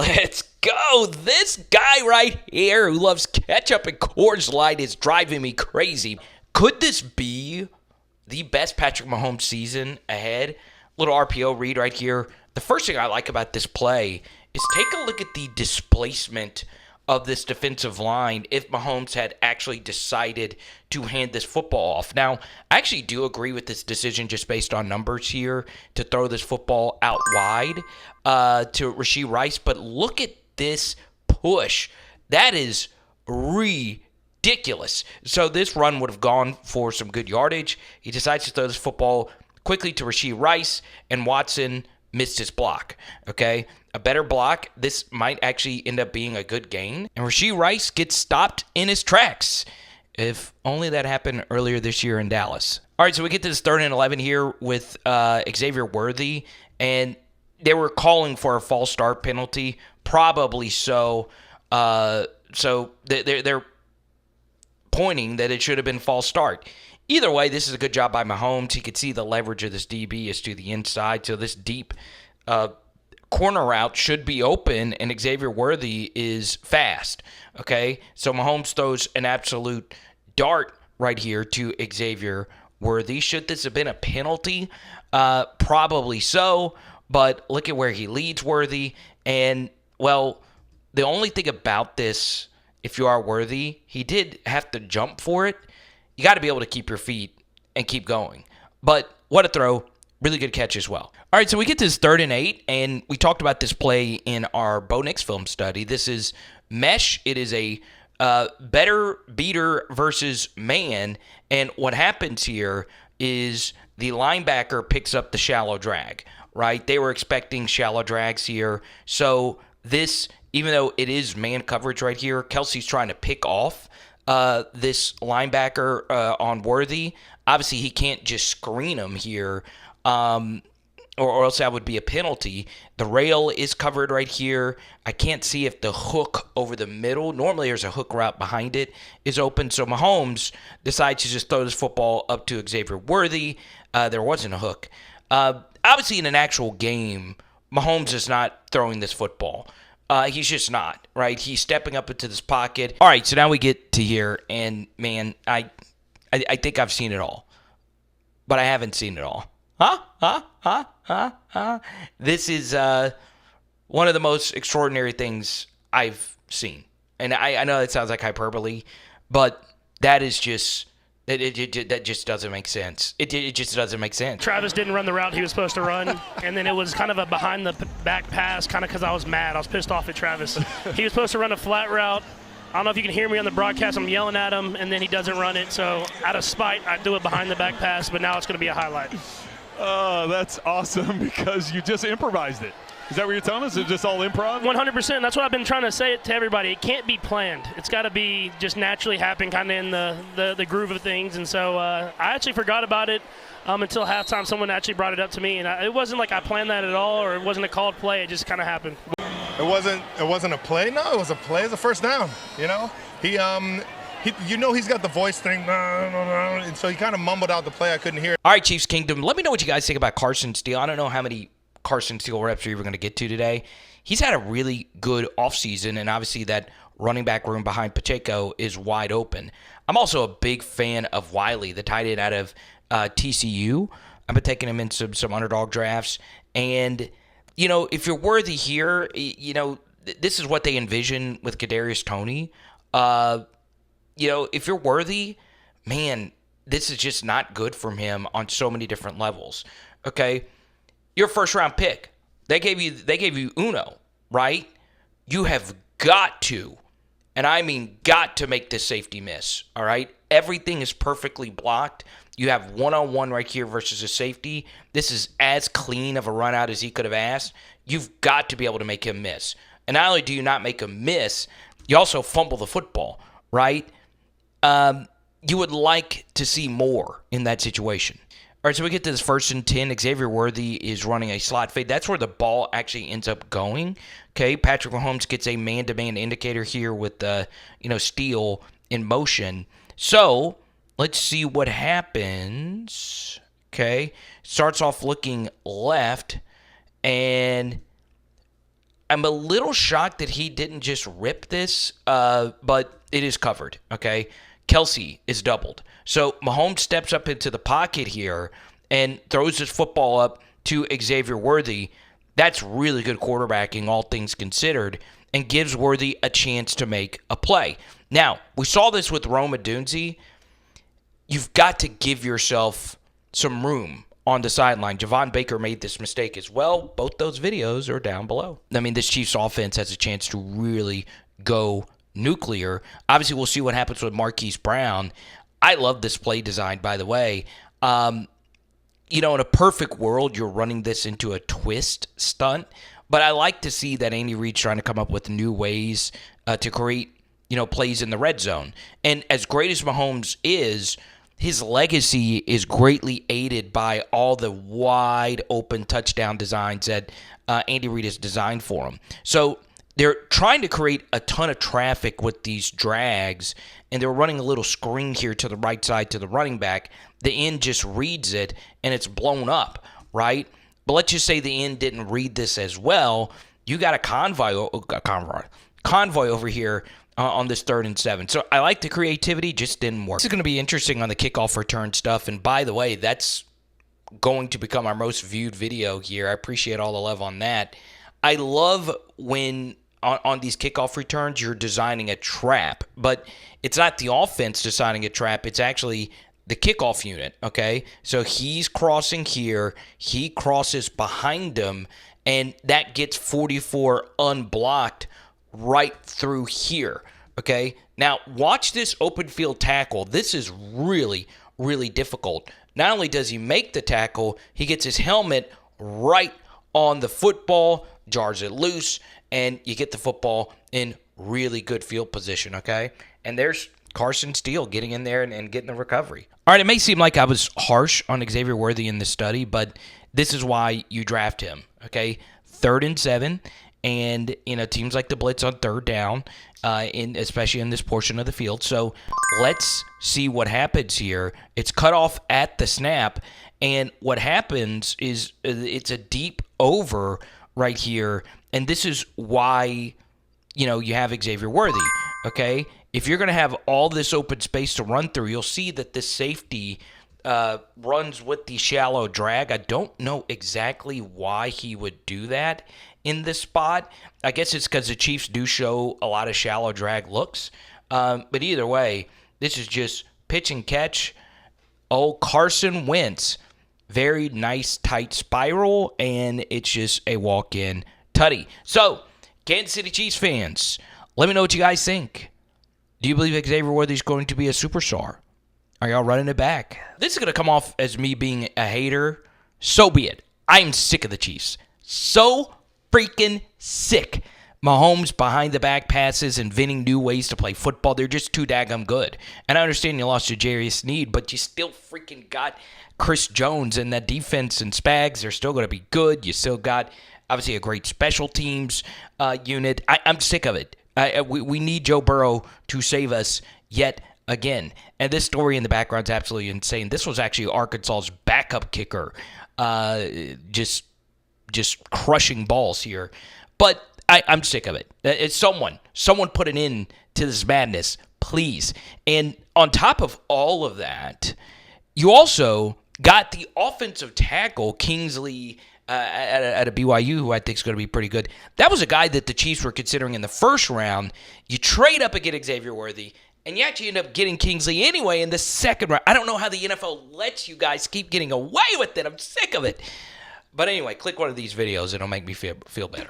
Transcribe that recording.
Let's go. This guy right here who loves ketchup and Coors Light is driving me crazy. Could this be the best Patrick Mahomes season ahead? Little RPO read right here. The first thing I like about this play is take a look at the displacement of this defensive line if Mahomes had actually decided to hand this football off. Now, I actually do agree with this decision just based on numbers here to throw this football out wide to Rashee Rice, but look at this push. That is ridiculous. So this run would have gone for some good yardage. He decides to throw this football quickly to Rashee Rice, and Watson missed his block. Okay, a better block. This might actually end up being a good gain. And Rashee Rice gets stopped in his tracks. If only that happened earlier this year in Dallas. All right, so we get to this 3rd and 11 here with Xavier Worthy, and they were calling for a false start penalty, probably so. So they're pointing that it should have been false start. Either way, this is a good job by Mahomes. He could see the leverage of this DB is to the inside, so this deep corner route should be open, and Xavier Worthy is fast. Okay, so Mahomes throws an absolute dart right here to Xavier Worthy. Should this have been a penalty? Probably so, but look at where he leads Worthy. And, well, the only thing about this, if you are Worthy, he did have to jump for it. You got to be able to keep your feet and keep going. But what a throw. Really good catch as well. All right, so we get to this 3rd and 8, and we talked about this play in our Bo Nix film study. This is mesh. It is a better beater versus man, and what happens here is the linebacker picks up the shallow drag, right? They were expecting shallow drags here. So this, even though it is man coverage right here, Kelce's trying to pick off this linebacker on Worthy. Obviously, he can't just screen him here, or else that would be a penalty. The rail is covered right here. I can't see if the hook over the middle, normally there's a hook route behind it, is open. So Mahomes decides to just throw this football up to Xavier Worthy. There wasn't a hook. Obviously, in an actual game, Mahomes is not throwing this football. He's just not, right? He's stepping up into this pocket. All right, so now we get to here, and, man, I think I've seen it all. But I haven't seen it all. This is one of the most extraordinary things I've seen. And I know that sounds like hyperbole, but that is just... that just doesn't make sense. It just doesn't make sense. Travis didn't run the route he was supposed to run, and then it was kind of a behind-the-back pass, kind of because I was mad. I was pissed off at Travis. He was supposed to run a flat route. I don't know if you can hear me on the broadcast. I'm yelling at him, and then he doesn't run it. So out of spite, I do a behind-the-back pass, but now it's going to be a highlight. Oh, that's awesome because you just improvised it. Is that what you're telling us? Is it just all improv? 100%. That's what I've been trying to say it to everybody. It can't be planned. It's got to be just naturally happen kind of in the groove of things. And so I actually forgot about it until halftime. Someone actually brought it up to me. And it wasn't like I planned that at all, or it wasn't a called play. It just kind of happened. It wasn't a play. No, it was a play. It was a first down, you know. He's got the voice thing, and so he kind of mumbled out the play. I couldn't hear it. All right, Chiefs Kingdom, let me know what you guys think about Carson Steele. I don't know how many Carson Steele reps you're even going to get to today. He's had a really good offseason, and obviously that running back room behind Pacheco is wide open. I'm also a big fan of Wiley, the tight end out of TCU. I've been taking him in some underdog drafts. And, you know, if you're Worthy here, you know, this is what they envision with Kadarius Toney. You know, if you're Worthy, man, this is just not good from him on so many different levels. Okay, your first round pick, they gave you Uno, right? You have got to, and I mean got to, make this safety miss. All right, everything is perfectly blocked. You have one-on-one right here versus a safety. This is as clean of a run out as he could have asked. You've got to be able to make him miss. And not only do you not make him miss, you also fumble the football, right? You would like to see more in that situation. All right, so we get to this 1st and 10. Xavier Worthy is running a slot fade. That's where the ball actually ends up going. Okay, Patrick Mahomes gets a man-to-man indicator here with Steele in motion. So let's see what happens. Okay, starts off looking left, and I'm a little shocked that he didn't just rip this, but it is covered, okay? Kelce is doubled. So Mahomes steps up into the pocket here and throws his football up to Xavier Worthy. That's really good quarterbacking, all things considered, and gives Worthy a chance to make a play. Now, we saw this with Rome Odunze. You've got to give yourself some room on the sideline. Javon Baker made this mistake as well. Both those videos are down below. I mean, this Chiefs offense has a chance to really go nuclear. Obviously, we'll see what happens with Marquise Brown. I love this play design, by the way. In a perfect world, you're running this into a twist stunt. But I like to see that Andy Reid's trying to come up with new ways to create, plays in the red zone. And as great as Mahomes is, his legacy is greatly aided by all the wide open touchdown designs that Andy Reid has designed for him. So they're trying to create a ton of traffic with these drags, and they're running a little screen here to the right side to the running back. The end just reads it, and it's blown up, right? But let's just say the end didn't read this as well. You got a convoy over here on this 3rd and 7. So I like the creativity, just didn't work. This is going to be interesting on the kickoff return stuff. And by the way, that's going to become our most viewed video here. I appreciate all the love on that. I love when on these kickoff returns you're designing a trap, but it's not the offense designing a trap. It's actually the kickoff unit, okay? So he's crossing here. He crosses behind him, and that gets 44 unblocked right through here, okay? Now, watch this open field tackle. This is really, really difficult. Not only does he make the tackle, he gets his helmet right on the football, jars it loose, and you get the football in really good field position, okay? And there's Carson Steele getting in there and getting the recovery. All right, it may seem like I was harsh on Xavier Worthy in the study, but this is why you draft him, okay? 3rd and 7, and teams like to blitz on 3rd down, especially in this portion of the field. So let's see what happens here. It's cut off at the snap, and what happens is it's a deep over right here, and this is why you have Xavier Worthy, okay? If you're going to have all this open space to run through, you'll see that this safety runs with the shallow drag. I don't know exactly why he would do that in this spot. I guess it's because the Chiefs do show a lot of shallow drag looks. But either way, this is just pitch and catch. Oh, Carson Wentz. Very nice, tight spiral, and it's just a walk-in tutty. So, Kansas City Chiefs fans, let me know what you guys think. Do you believe Xavier Worthy is going to be a superstar? Are y'all running it back? This is going to come off as me being a hater. So be it. I'm sick of the Chiefs. So freaking sick. Mahomes behind the back passes, inventing new ways to play football. They're just too daggum good. And I understand you lost Jarius Sneed, but you still freaking got Chris Jones and that defense and Spags. They're still going to be good. You still got, obviously, a great special teams unit. I'm sick of it. We need Joe Burrow to save us yet again. And this story in the background is absolutely insane. This was actually Arkansas's backup kicker, just crushing balls here. But I'm sick of it. It's someone put an end to this madness, please. And on top of all of that, you also got the offensive tackle, Kingsley, at a BYU, who I think is going to be pretty good. That was a guy that the Chiefs were considering in the first round. You trade up and get Xavier Worthy, and you actually end up getting Kingsley anyway in the second round. I don't know how the NFL lets you guys keep getting away with it. I'm sick of it. But anyway, click one of these videos. It'll make me feel better.